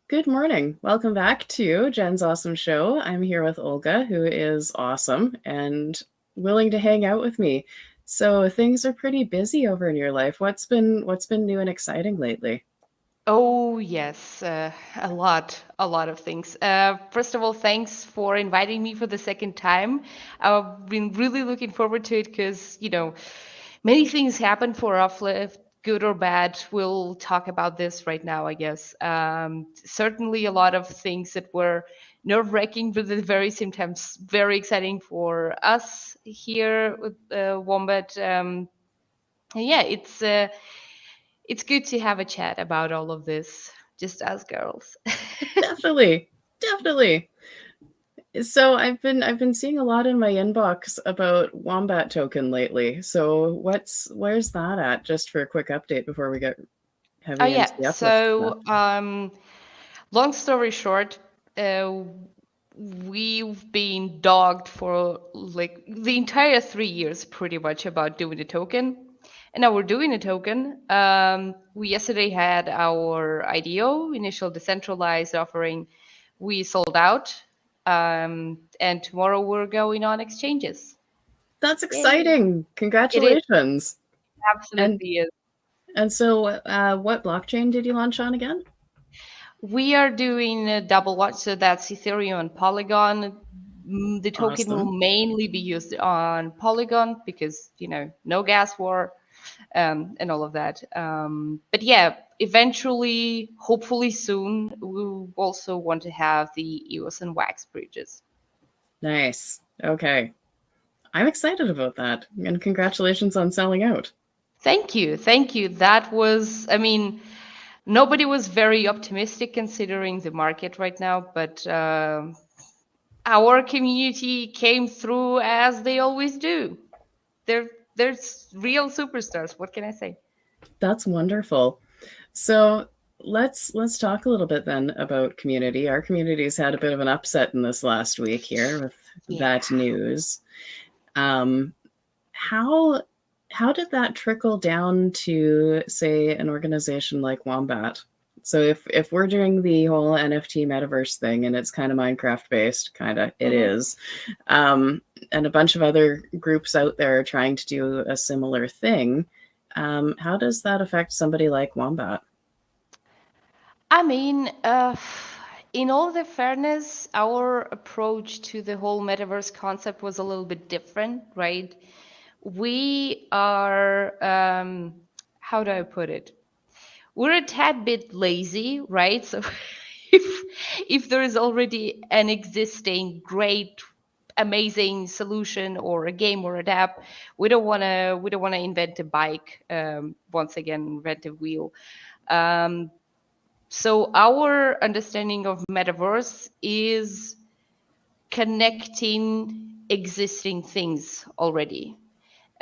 Good morning. Welcome back to Jen's Awesome Show. I'm here with Olga, who is awesome and willing to hang out with me. So things are pretty busy over in your life. What's been new and exciting lately? Oh, yes, a lot of things. First of all, thanks for inviting me for the second time. I've been really looking forward to it because, many things happen for Uplift, good or bad. We'll talk about this right now, I guess. Certainly a lot of things that were nerve-wracking, but at the very same time, very exciting for us here with Wombat. And yeah, it's good to have a chat about all of this, just as girls. Definitely. Definitely. So I've been seeing a lot in my inbox about Wombat token lately. So where's that at? Just for a quick update before we get Oh heavy into yeah. the uplift stuff. Long story short, uh, we've been dogged for like the entire 3 years, pretty much, about doing a token. And now we're doing a token. We yesterday had our IDO, initial decentralized offering. We sold out, and tomorrow we're going on exchanges. That's Yay! exciting. It is Congratulations. And absolutely is. and so what blockchain did you launch on again? We are doing a double launch, so that's Ethereum and Polygon. The token will Awesome. mainly be used on Polygon because, no gas war, and all of that. But yeah, eventually, hopefully soon, we also want to have the EOS and Wax bridges. Nice. Okay. I'm excited about that. And congratulations on selling out. Thank you. Thank you. That was, I mean, nobody was very optimistic considering the market right now, but our community came through as they always do. They're they're real superstars. What can I say? That's wonderful. So let's talk a little bit then about community. Our community's had a bit of an upset in this last week here with Yeah. that news. Um, how how did that trickle down to, say, an organization like Wombat? So if we're doing the whole NFT metaverse thing and it's kind of Minecraft based, kind of it hmm is, um, and a bunch of other groups out there are trying to do a similar thing, how does that affect somebody like Wombat? I mean, in all the fairness, our approach to the whole metaverse concept was a little bit different, right? We are, how do I put it? We're a tad bit lazy, right? So if there is already an existing great amazing solution or a game or an app, we don't want to invent a bike, once again, invent a wheel. um, so our understanding of metaverse is connecting existing things already.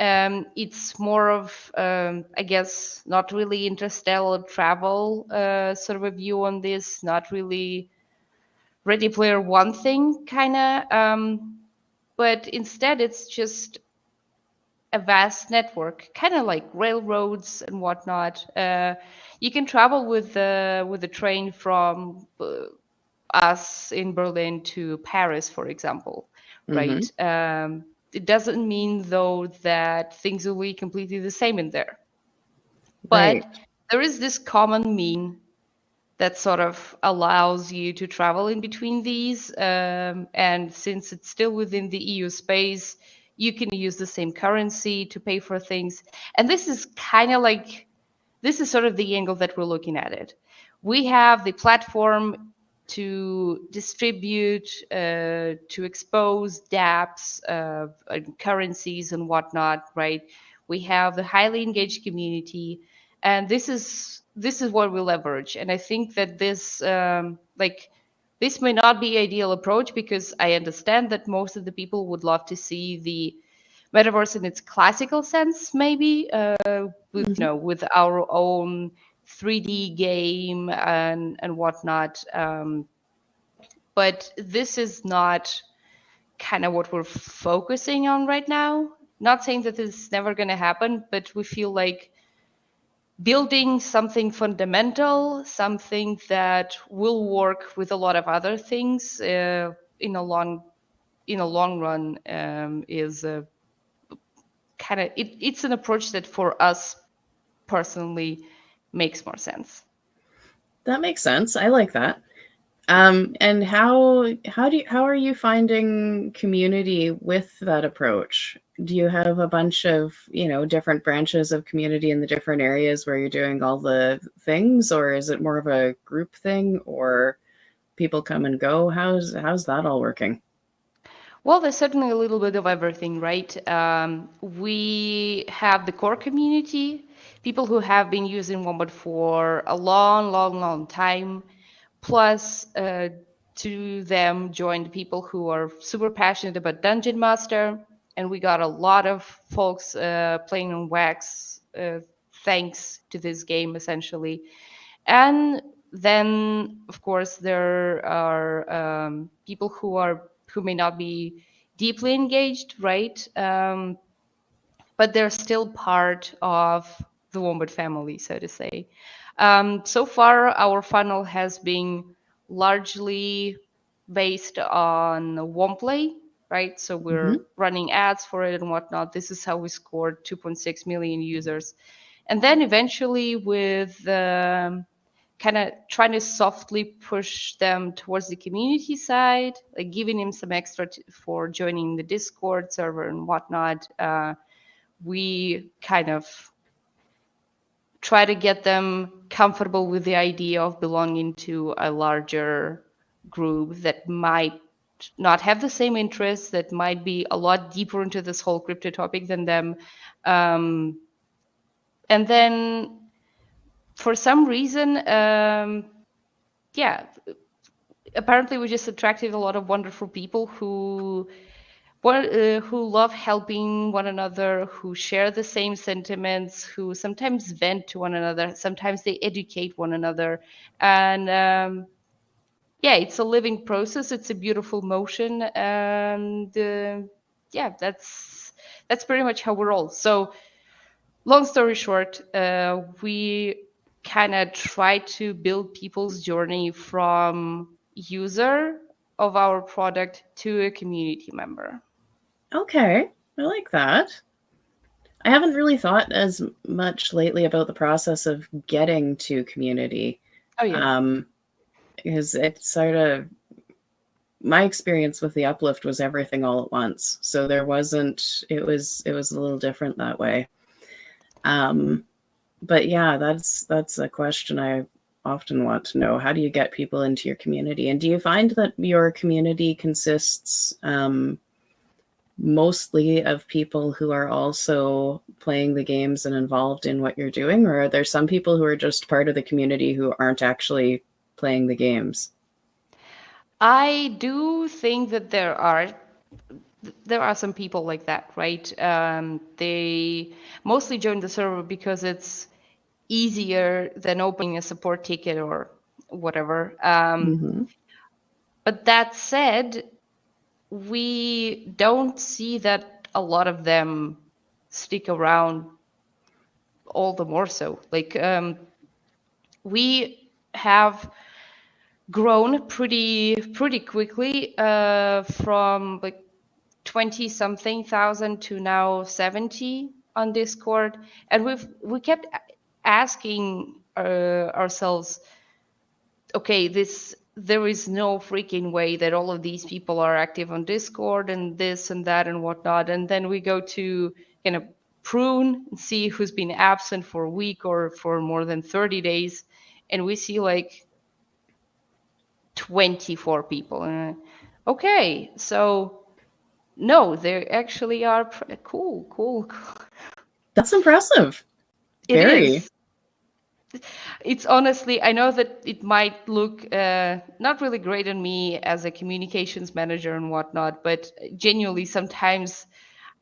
It's more of, I guess, not really interstellar travel, sort of a view on this, not really Ready Player One thing, kind of. But instead, it's just a vast network, kind of like railroads and whatnot. You can travel with the train from us in Berlin to Paris, for example, right? Mm-hmm. It doesn't mean though that things will be completely the same in there, Right. but there is this common mean that sort of allows you to travel in between these. And since it's still within the EU space, you can use the same currency to pay for things. And this is kind of like, this is sort of the angle that we're looking at it. We have the platform to distribute, to expose dApps, and currencies and whatnot, right? We have the highly engaged community, and this is what we leverage. And I think that this may not be ideal approach because I understand that most of the people would love to see the metaverse in its classical sense, maybe, with Mm-hmm. with our own 3D game and whatnot. But this is not kind of what we're focusing on right now. Not saying that this is never going to happen, but we feel like building something fundamental, something that will work with a lot of other things in a long run, is kind of it's an approach that for us personally makes more sense. That makes sense. I like that. And how are you finding community with that approach? Do you have a bunch of, different branches of community in the different areas where you're doing all the things, or is it more of a group thing, or people come and go? How's that all working? Well, there's certainly a little bit of everything, right? We have the core community, people who have been using Wombat for a long, long, long time. Plus, to them joined people who are super passionate about Dungeon Master, and we got a lot of folks playing on Wax thanks to this game, essentially. And then, of course, there are people who may not be deeply engaged, right? But they're still part of the Wombat family, so to say. So far, our funnel has been largely based on Womplay, right? So we're Hmm. running ads for it and whatnot. This is how we scored 2.6 million users. And then eventually, with kind of trying to softly push them towards the community side, like giving them some extra for joining the Discord server and whatnot, we kind of try to get them comfortable with the idea of belonging to a larger group that might not have the same interests, that might be a lot deeper into this whole crypto topic than them. And then for some reason, yeah, apparently we just attracted a lot of wonderful people who love helping one another, who share the same sentiments, who sometimes vent to one another, sometimes they educate one another. And yeah, it's a living process. It's a beautiful motion. And yeah, that's pretty much how we roll. So long story short, we kind of try to build people's journey from user of our product to a community member. Okay, I like that. I haven't really thought as much lately about the process of getting to community, Oh yeah. um, because it's sort of my experience with the uplift was everything all at once. So there wasn't. It was a little different that way. Um, but yeah, that's a question I often want to know. How do you get people into your community, and do you find that your community consists mostly of people who are also playing the games and involved in what you're doing, or are there some people who are just part of the community who aren't actually playing the games? I do think that there are some people like that, right? They mostly join the server because it's easier than opening a support ticket or whatever. Hmm. But that said, we don't see that a lot of them stick around all the more so. Like we have grown pretty quickly from like 20 something thousand to now 70 on Discord, and we kept asking ourselves, okay, there is no freaking way that all of these people are active on Discord and this and that and whatnot. And then we go to kind of prune and see who's been absent for a week or for more than 30 days, and we see like 24 people. Okay, so no, they actually are cool. That's impressive. It Very. is. It's honestly, I know that it might look not really great on me as a communications manager and whatnot, but genuinely sometimes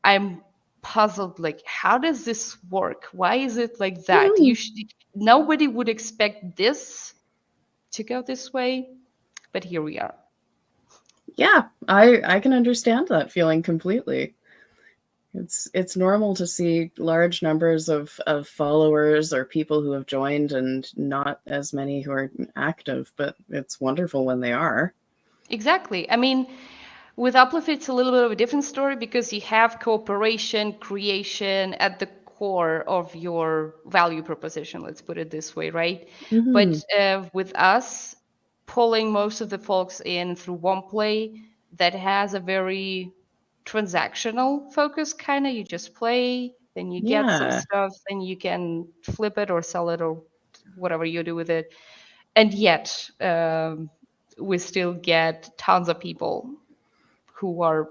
I'm puzzled. Like, how does this work? Why is it like that? Mhm. Nobody would expect this to go this way, but here we are. Yeah, I can understand that feeling completely. It's normal to see large numbers of followers or people who have joined and not as many who are active, but it's wonderful when they are. Exactly. I mean, with Uplift, it's a little bit of a different story because you have cooperation, creation at the core of your value proposition, let's put it this way, right? Hmm. But with us, pulling most of the folks in through one play that has a very transactional focus, kind of. You just play, then you get some Yeah. stuff, then you can flip it or sell it or whatever you do with it. And yet, we still get tons of people who are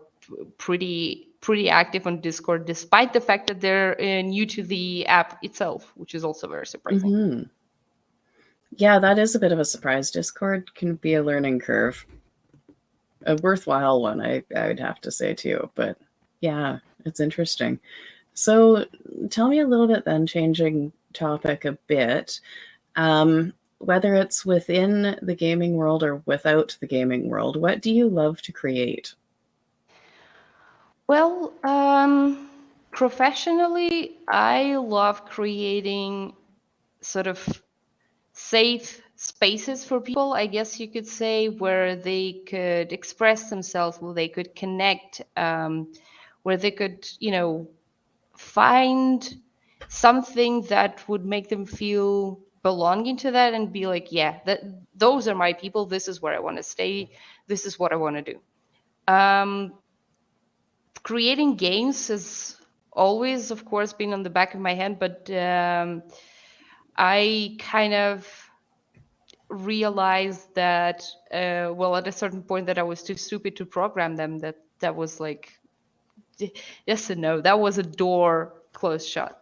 pretty active on Discord, despite the fact that they're new to the app itself, which is also very surprising. Hmm. Yeah, that is a bit of a surprise. Discord can be a learning curve, a worthwhile one, I would have to say too. But yeah, it's interesting. So tell me a little bit then, changing topic a bit, whether it's within the gaming world or without the gaming world, what do you love to create? Well, professionally, I love creating sort of safe spaces for people, I guess you could say, where they could express themselves, where they could connect, where they could, find something that would make them feel belonging to that and be like, yeah, that those are my people. This is where I want to stay. This is what I want to do. Um, Creating games has always, of course, been on the back of my head, but I kind of realized that, well, at a certain point, that I was too stupid to program them. That was like yes and no. That was a door closed shut.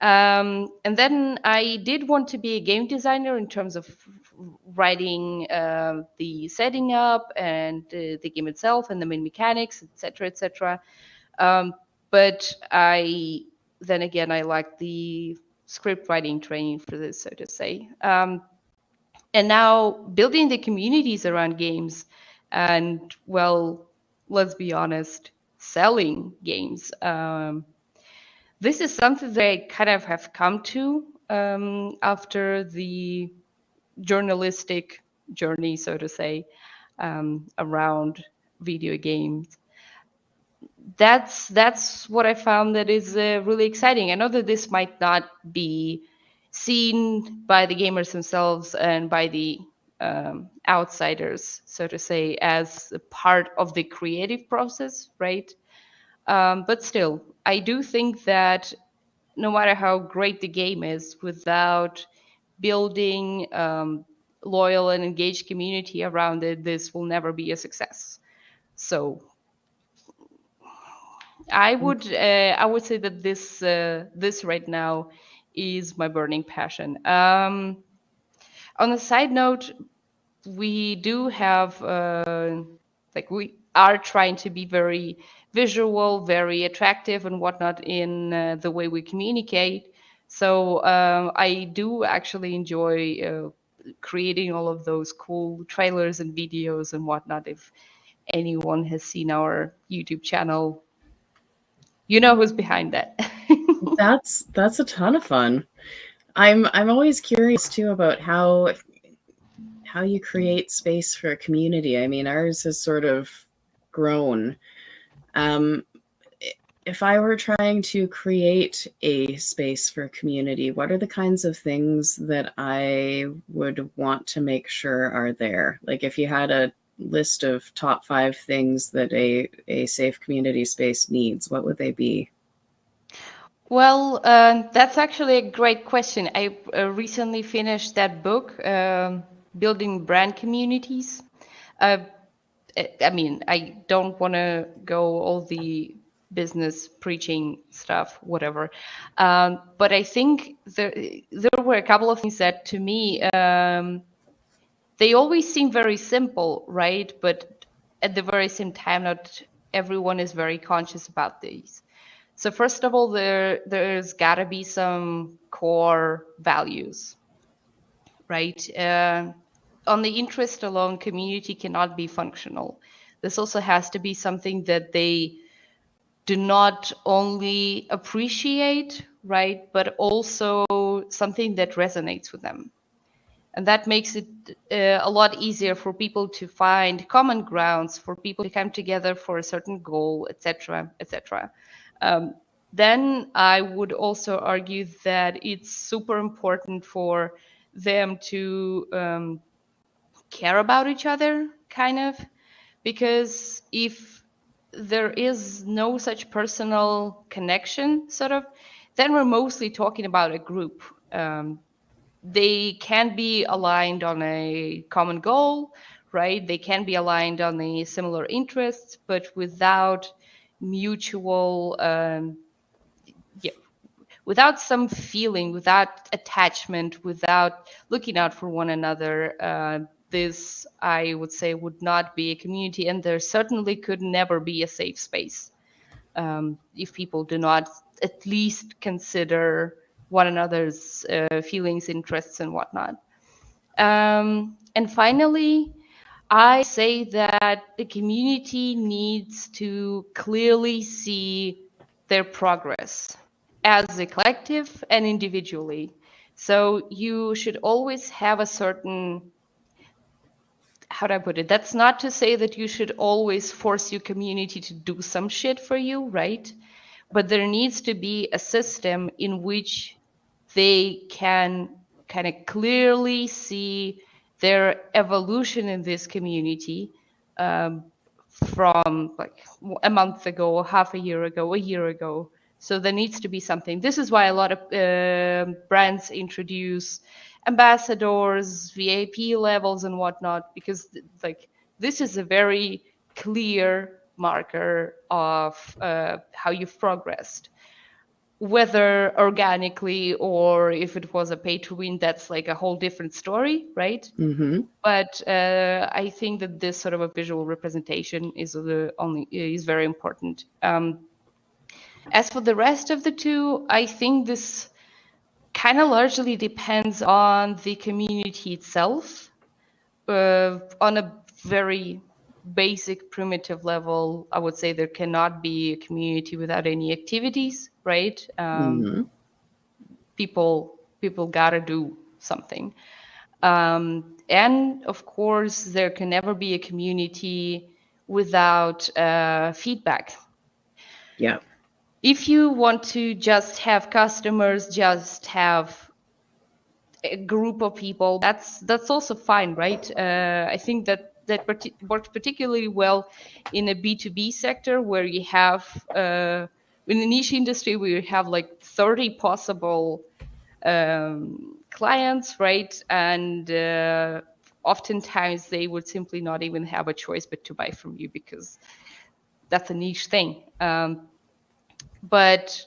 And then I did want to be a game designer in terms of writing the setting up and the game itself and the main mechanics, etc., etc. Um, but then again, I like the script writing training for this, so to say. And now building the communities around games and, well, let's be honest, selling games. This is something that I kind of have come to after the journalistic journey, so to say, around video games. That's what I found that is really exciting. I know that this might not be seen by the gamers themselves and by the outsiders, so to say, as a part of the creative process, right? But still, I do think that no matter how great the game is, without building loyal and engaged community around it, this will never be a success. So I would say that this right now is my burning passion. On a side note, we do have like we are trying to be very visual, very attractive and whatnot in the way we communicate. So I do actually enjoy creating all of those cool trailers and videos and whatnot. If anyone has seen our YouTube channel, you know who's behind that. That's a ton of fun. I'm always curious too about how you create space for a community. I mean, ours has sort of grown. Um, if I were trying to create a space for a community, what are the kinds of things that I would want to make sure are there? Like if you had a list of top 5 things that a safe community space needs, what would they be? Well, that's actually a great question. I recently finished that book, Building Brand Communities. Uh, I mean, I don't want to go all the business preaching stuff, whatever. But I think there were a couple of things that to me, they always seem very simple, right? But at the very same time, not everyone is very conscious about these. So first of all, there's got to be some core values, right? On the interest alone, community cannot be functional. This also has to be something that they do not only appreciate, right, but also something that resonates with them. And that makes it a lot easier for people to find common grounds, for people to come together for a certain goal, etc., etc. Then I would also argue that it's super important for them to care about each other, kind of, because if there is no such personal connection, sort of, then we're mostly talking about a group. They can be aligned on a common goal, right? They can be aligned on the similar interests, but without mutual, yeah, without some feeling, without attachment, without looking out for one another, this, I would say, would not be a community, and there certainly could never be a safe space if people do not at least consider one another's feelings, interests, and whatnot. And finally, I say that the community needs to clearly see their progress as a collective and individually. So you should always have a certain, how do I put it? That's not to say that you should always force your community to do some shit for you, right? But there needs to be a system in which they can kind of clearly see their evolution in this community from like a month ago, half a year ago, a year ago. So there needs to be something. This is why a lot of brands introduce ambassadors, VIP levels, and whatnot, because like this is a very clear marker of how you've progressed. Whether organically or if it was a pay to win, that's like a whole different story, right? Mm-hmm. But I think that this sort of a visual representation is very important. As for the rest of the two, I think this kind of largely depends on the community itself. On a very basic, primitive level, I would say there cannot be a community without any activities, right? Mm-hmm. People gotta do something. And of course, there can never be a community without feedback. Yeah. If you want to just have customers, just have a group of people, that's also fine, right? I think that works particularly well in a B2B sector where you have in a niche industry where you have like 30 possible clients, right? And oftentimes they would simply not even have a choice but to buy from you because that's a niche thing. But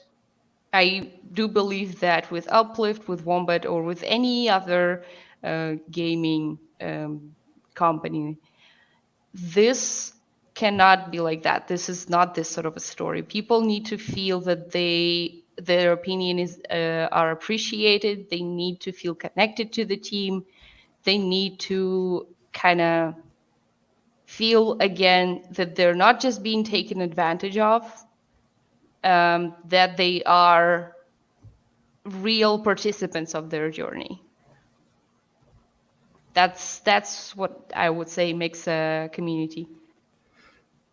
I do believe that with Uplift, with Wombat, or with any other gaming company, this cannot be like that. This is not this sort of a story. People need to feel that their opinion are appreciated. They need to feel connected to the team. They need to kind of feel again that they're not just being taken advantage of, that they are real participants of their journey. That's what I would say makes a community.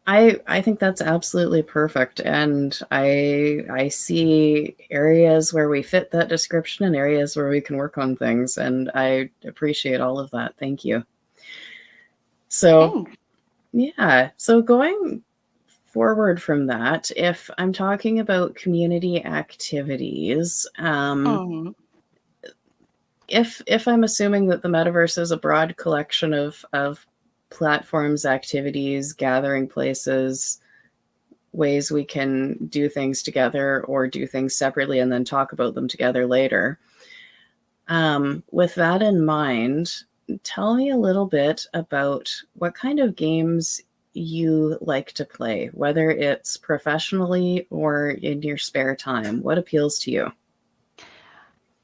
I think that's absolutely perfect, and I see areas where we fit that description and areas where we can work on things, and I appreciate all of that. Thank you. So Thanks. yeah, so going forward from that, if I'm talking about community activities, if I'm assuming that the metaverse is a broad collection of platforms, activities, gathering places, ways we can do things together or do things separately and then talk about them together later. With that in mind, tell me a little bit about what kind of games you like to play, whether it's professionally or in your spare time. What appeals to you?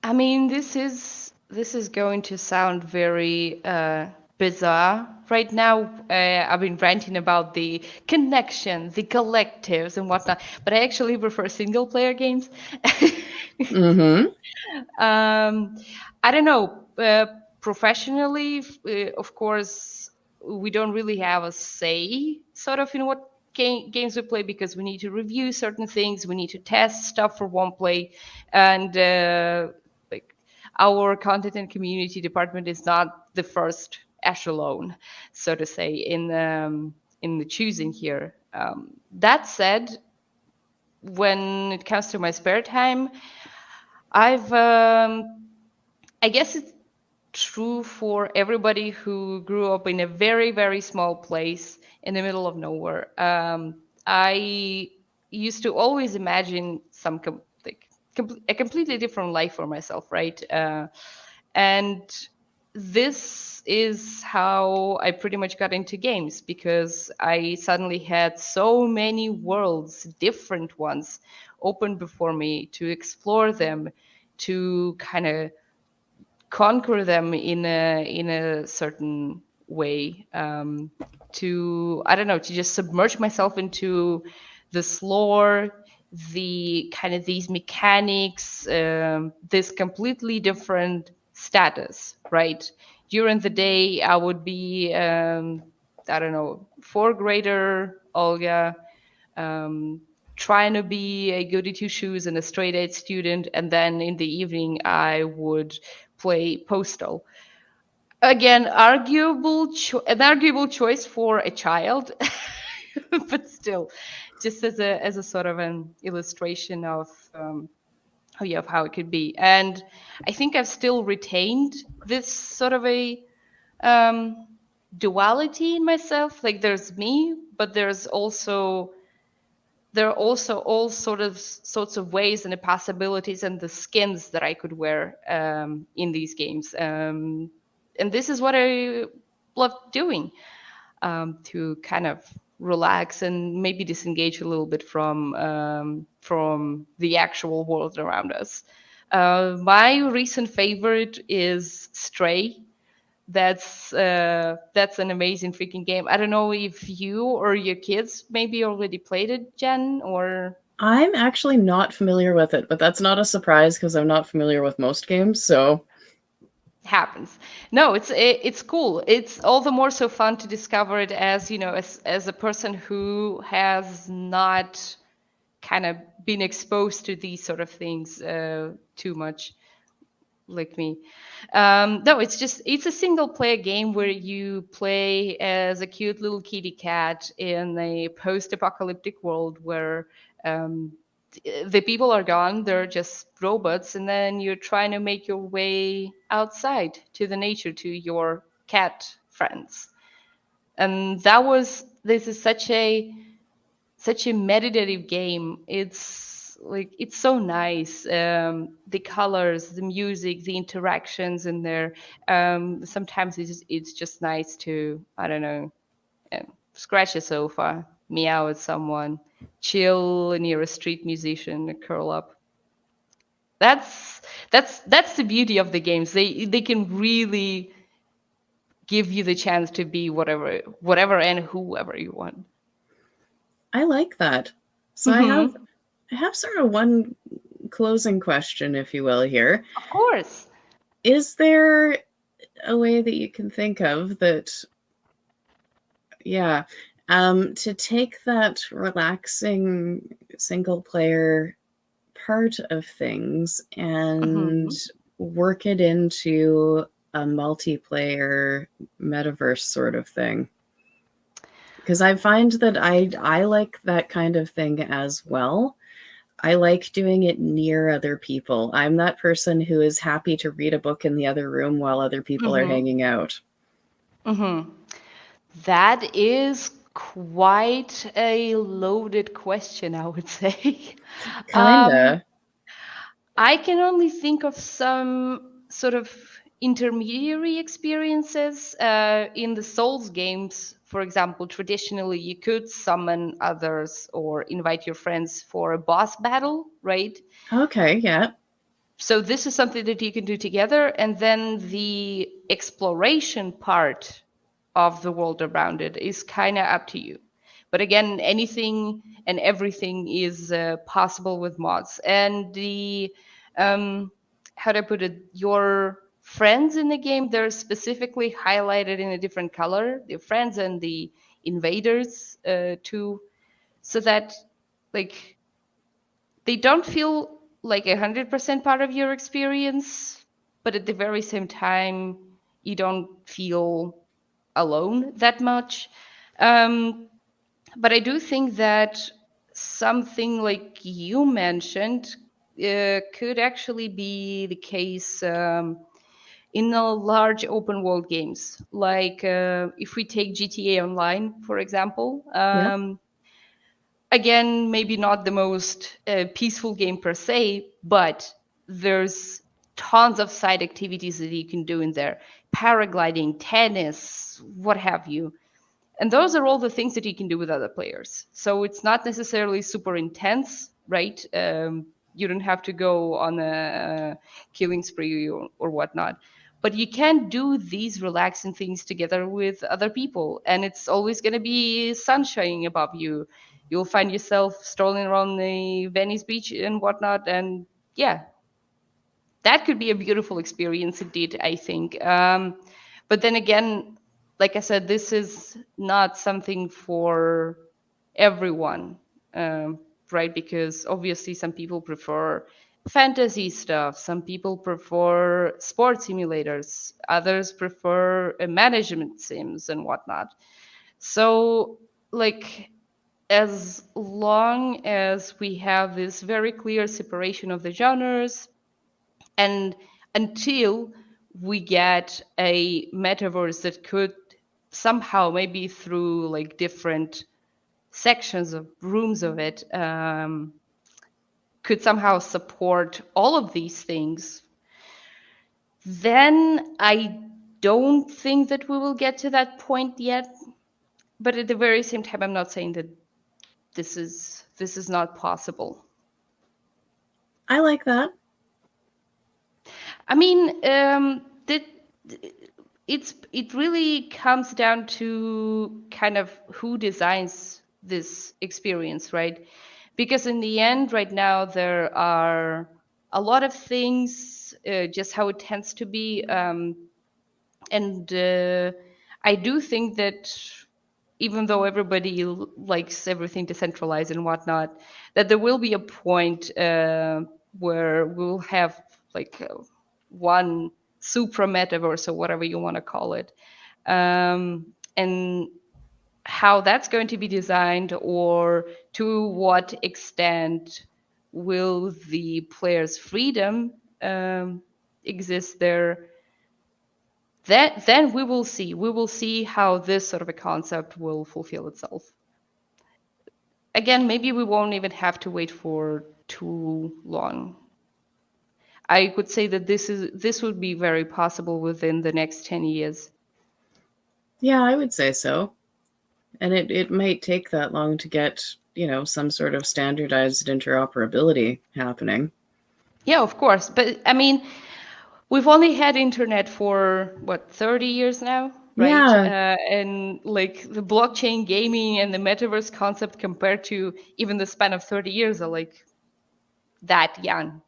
I mean, this is going to sound very bizarre right now I've been ranting about the connection, the collectives, and whatnot, but I actually prefer single player games. Mm-hmm. Um, I don't know. Professionally, of course, we don't really have a say sort of in what games we play because we need to review certain things, we need to test stuff for one play, and like our content and community department is not the first echelon, so to say, in the choosing here. That said, when it comes to my spare time, I've I guess it's true for everybody who grew up in a very, very small place in the middle of nowhere. I used to always imagine a completely different life for myself, right? And this is how I pretty much got into games because I suddenly had so many worlds, different ones, open before me to explore them, to kind of conquer them in a certain way, to I don't know, to just submerge myself into this lore, the kind of these mechanics, this completely different status, right? During the day I would be I don't know, fourth grader Olga, um, trying to be a goody two shoes and a straight A student, and then in the evening I would play Postal. Again, an arguable choice for a child, but still, just as a sort of an illustration of of how it could be. And I think I've still retained this sort of a um, duality in myself. Like there's me, but there are also all sorts of ways and the possibilities and the skins that I could wear in these games. And this is what I love doing, to kind of relax and maybe disengage a little bit from the actual world around us. My recent favorite is Stray. That's an amazing freaking game. I don't know if you or your kids maybe already played it, Jen, or I'm actually not familiar with it, but that's not a surprise because I'm not familiar with most games. So, happens. No, it's cool. It's all the more so fun to discover it as, as a person who has not kind of been exposed to these sort of things too much, like me. No, it's a single player game where you play as a cute little kitty cat in a post-apocalyptic world where um, the people are gone, they're just robots, and then you're trying to make your way outside to the nature, to your cat friends. And this is such a meditative game. It's so nice. The colors, the music, the interactions in there. Sometimes it's just nice to, I don't know, scratch a sofa, meow at someone, chill near a street musician, curl up. That's that's the beauty of the games. They can really give you the chance to be whatever and whoever you want. I like that. So Hmm. I have sort of one closing question, if you will, here. Of course. Is there a way that you can think of that, yeah, to take that relaxing single player part of things and Hmm. work it into a multiplayer metaverse sort of thing? Because I find that I like that kind of thing as well. I like doing it near other people. I'm that person who is happy to read a book in the other room while other people are Hmm. hanging out. Hmm. That is quite a loaded question, I would say. Um, Kinda. I can only think of some sort of intermediary experiences in the Souls games. For example, traditionally you could summon others or invite your friends for a boss battle, right? Okay, yeah. So this is something that you can do together, and then the exploration part of the world around it is kind of up to you. But again, anything and everything is possible with mods. And the how do I put it? Your friends in the game, they're specifically highlighted in a different color. The friends and the invaders too, so that like they don't feel like 100% part of your experience, but at the very same time, you don't feel alone that much. Um, but I do think that something like you mentioned could actually be the case in a large open world games. Like if we take GTA Online, for example. Yeah. Again, maybe not the most peaceful game per se, but there's tons of side activities that you can do in there: paragliding, tennis, what have you. And those are all the things that you can do with other players. So it's not necessarily super intense, right? You don't have to go on a killing spree or whatnot. But you can do these relaxing things together with other people. And it's always going to be sun shining above you. You'll find yourself strolling around the Venice beach and whatnot. And yeah, that could be a beautiful experience indeed, I think. But then again, like I said, this is not something for everyone, right? Because obviously some people prefer fantasy stuff, some people prefer sports simulators, others prefer management sims and whatnot. So, like, as long as we have this very clear separation of the genres, and until we get a metaverse that could somehow, maybe through like different sections of rooms of it, could somehow support all of these things, then I don't think that we will get to that point yet. But at the very same time, I'm not saying that this is not possible. I like that. I mean, it really comes down to kind of who designs this experience, right? Because in the end, right now there are a lot of things, just how it tends to be, and I do think that even though everybody likes everything decentralized and whatnot, that there will be a point where we'll have like one supra metaverse or whatever you want to call it. And how that's going to be designed, or to what extent will the player's freedom exist there, then we will see. We will see how this sort of a concept will fulfill itself. Again, maybe we won't even have to wait for too long. I could say that this would be very possible within the next 10 years. Yeah, I would say so. And it might take that long to get, some sort of standardized interoperability happening. Yeah, of course. But I mean, we've only had internet for what, 30 years now, right? Yeah. And like the blockchain gaming and the metaverse concept compared to even the span of 30 years are like that young.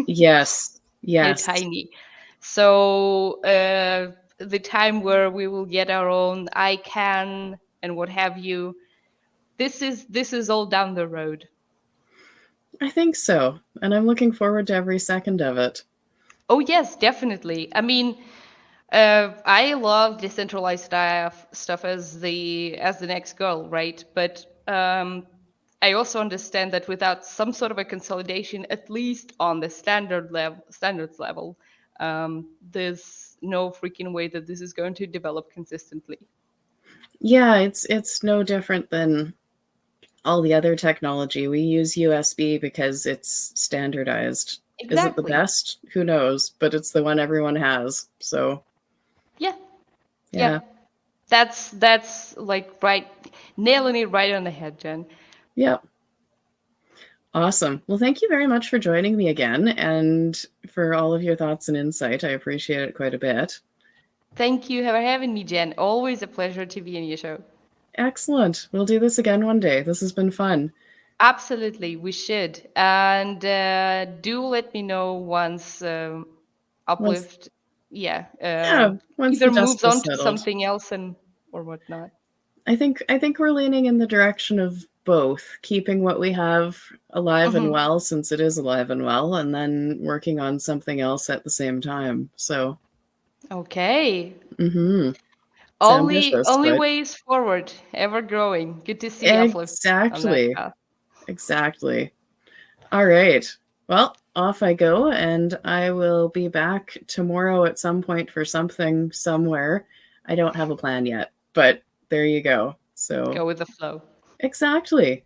Yes. They're Yes. tiny. So the time where we will get our own ICANN and what have you, this is all down the road. I think so. And I'm looking forward to every second of it. Oh yes, definitely. I mean, I love decentralized stuff as the next goal, right? But I also understand that without some sort of a consolidation, at least on the standards level, there's no freaking way that this is going to develop consistently. Yeah, it's no different than all the other technology. We use USB because it's standardized. Is it the Exactly. best? Who knows? But it's the one everyone has. So, Yeah. yeah. Yeah. That's like right, nailing it right on the head, Jen. Yep. Awesome. Well, thank you very much for joining me again and for all of your thoughts and insight. I appreciate it quite a bit. Thank you for having me, Jen. Always a pleasure to be in your show. Excellent. We'll do this again one day. This has been fun. Absolutely, we should. And do let me know once Once, Uplift, yeah, yeah, once the either dust moves has on to settled. something else and or whatnot. I think we're leaning in the direction of both, keeping what we have alive and Hmm. well since it is alive and well, and then working on something else at the same time. So, Okay. mm-hmm. It's Only ambitious, only but ways forward, ever growing. Good to see Uplift on that exactly, path. exactly. All right. Well, off I go, and I will be back tomorrow at some point for something somewhere. I don't have a plan yet, but there you go. So, Go with the flow. exactly.